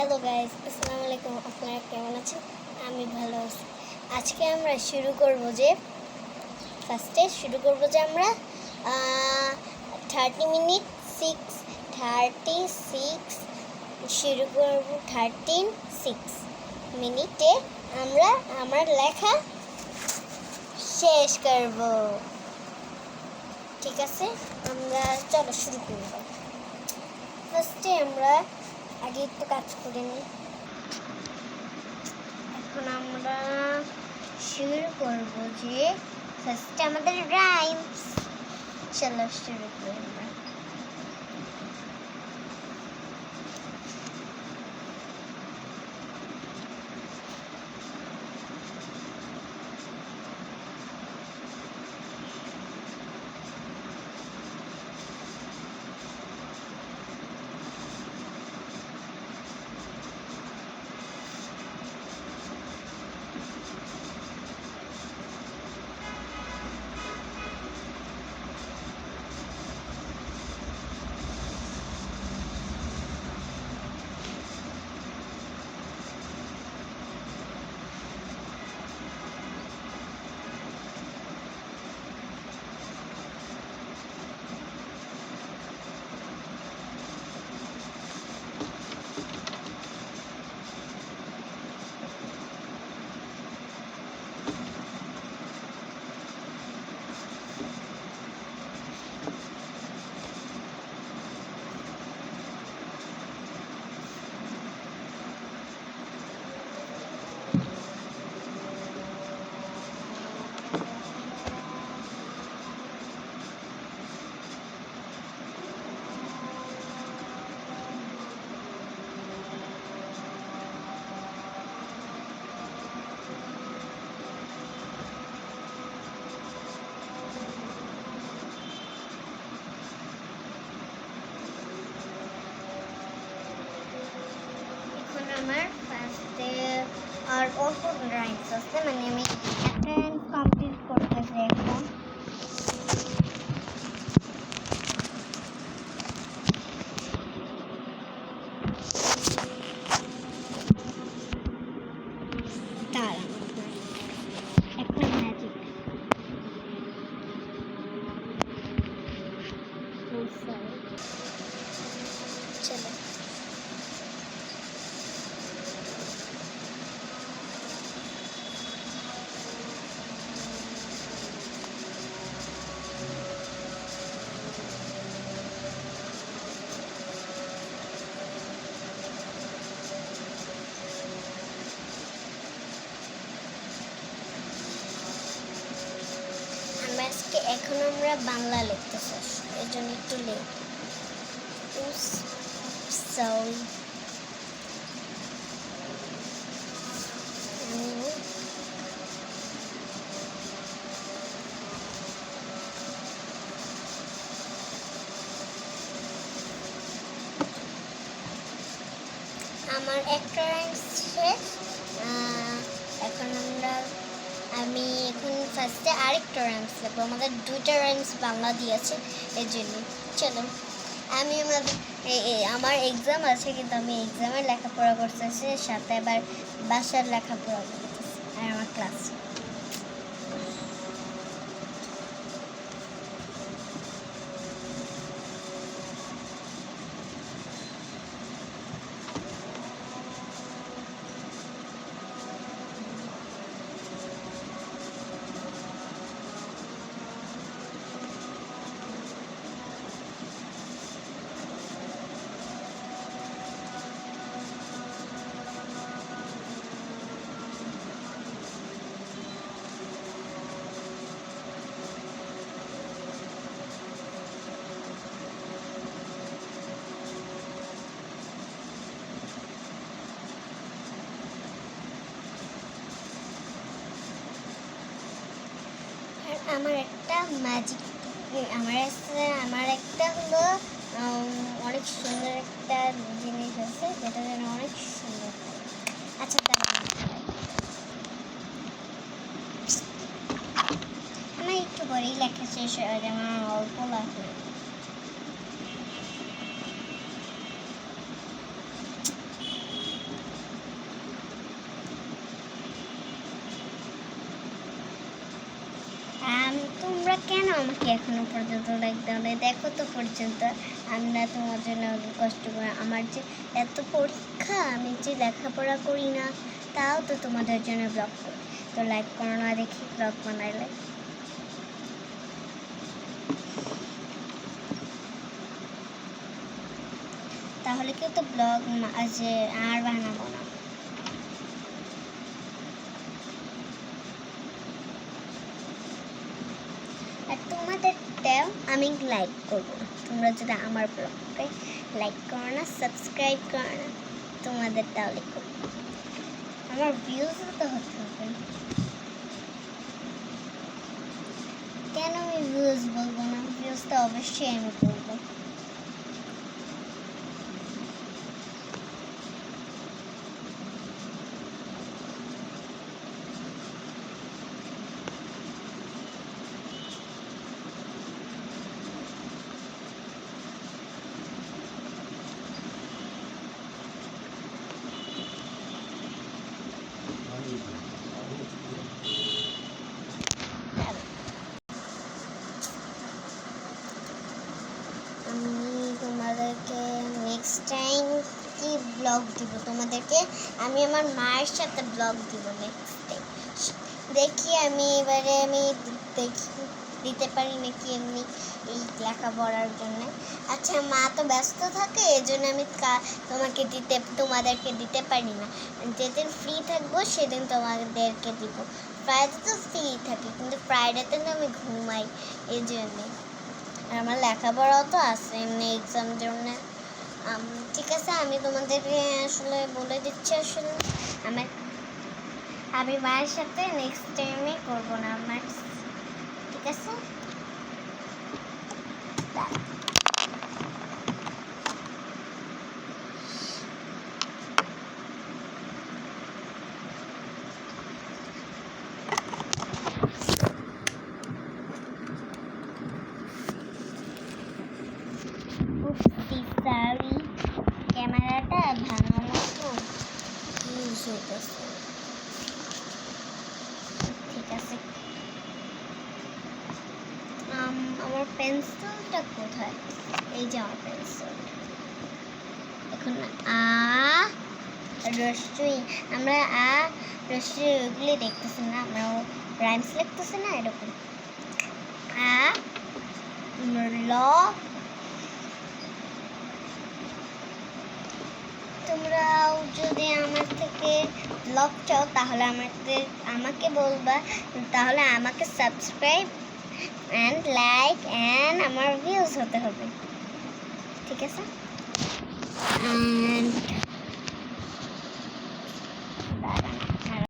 Hello guys, আসসালামু আলাইকুম। আপনারা কেমন আছেন? আমি ভালো আছি। আজকে আমরা ফার্স্টে শুরু করব যে আমরা 36 শুরু করব। 6 মিনিটে আমরা আমার লেখা শেষ করব। ঠিক আছে, আমরা চলো শুরু করব। ফার্স্টে আমরা আগে একটু কাজ করে নিই। এখন আমরা শুরু করব যে ফার্স্টে আমাদের রাইমস। চলো শুরু করি আমরা। আমার ফার্স্টে আর অল্প রাইমস আছে, মানে আমি একটা রাইমস কমপ্লিট করতেছি এখন। এখন ম্যাজিক চলো। আজকে এখন আমরা বাংলা লিখতেছি, এই জন্য একটু লেট। সরি, আমার একটা রাইমস শেষ। এখন আমি এখন ফার্স্টে আরেকটা রাইমস লিখবো। আমাদের দুইটা রাইমস বাংলা দিয়েছে, এর জন্য চলো। আমার এক্সাম আছে, কিন্তু আমি এক্সামের লেখাপড়া করতেছি, সাথে আবার বাসার লেখাপড়া করতেছি আর আমার ক্লাস। আমার একটা ম্যাজিক আমার একটা হলো অনেক সুন্দর একটা জিনিস আছে, যেটা যেন অনেক সুন্দর। আচ্ছা, আমার একটু পরেই লেখা শেষ হয়ে যাবে, আমার অল্প লাগবে। তোমরা কেন আমাকে এখনো পর্যন্ত লাইক দাও না? দেখো তো পর্যন্ত আমি না তোমার জন্য কষ্ট করে, আমার যে এত পরীক্ষা, আমি যে লেখাপড়া করি না, তাও তো তোমাদের জন্য ব্লগ করি। তো লাইক করো না দেখি ব্লগ বানাইলে। তাহলে কেউ তো ব্লগ যে আর বানাবো না। আর তোমাদেরটাও আমি লাইক করবো না, তোমরা যদি আমার ব্লগকে লাইক করো না, সাবস্ক্রাইব করো না, তোমাদের তাহলে করবো। আমার ভিউজও তো হতে হবে। কেন আমি ভিউজ বলবো না? ভিউজ তো অবশ্যই আমি করবো। আমি তোমাদেরকে নেক্সট টাইম কি ব্লগ দিব তোমাদেরকে? আমি আমার মায়ের সাথে ব্লগ দিব নেক্সট টাইম। দেখি আমি এবারে দেখি দিতে পারি নাকি এমনি এই লেখাপড়ার জন্য। আচ্ছা, মা তো ব্যস্ত থাকে, এই জন্য আমি তোমাদেরকে দিতে পারি না। যেদিন ফ্রি থাকবো সেদিন তোমাদেরকে দিব। ফ্রাইডে তো ফ্রি থাকি, কিন্তু ফ্রাইডেতে না আমি ঘুমাই, এই জন্যে। আর আমার লেখাপড়াও তো আছে এমনি এক্সাম জন্য। ঠিক আছে, আমি তোমাদেরকে আসলে বলে দিচ্ছি, আসলে আমি মায়ের সাথে নেক্সট টাইমে করবো না আমার, ঠিক আছে? সরি, ক্যামেরাটা ভাঙার মতো ইউজ হইতেছে। ঠিক আছে, আমার পেন্সিলটা কোথায়? এই যে আমার পেন্সিল। এখন রশ্মি, আমরা রশ্মি ওগুলি দেখতেছি না, আমরা রাইমস লিখতেছি না, এরকম ল। তোমরাও যদি আমার থেকে ব্লগ চাও তাহলে আমাকে বলবা, তাহলে আমাকে সাবস্ক্রাইব অ্যান্ড লাইক অ্যান্ড আমার ভিউজ হতে হবে, ঠিক আছে?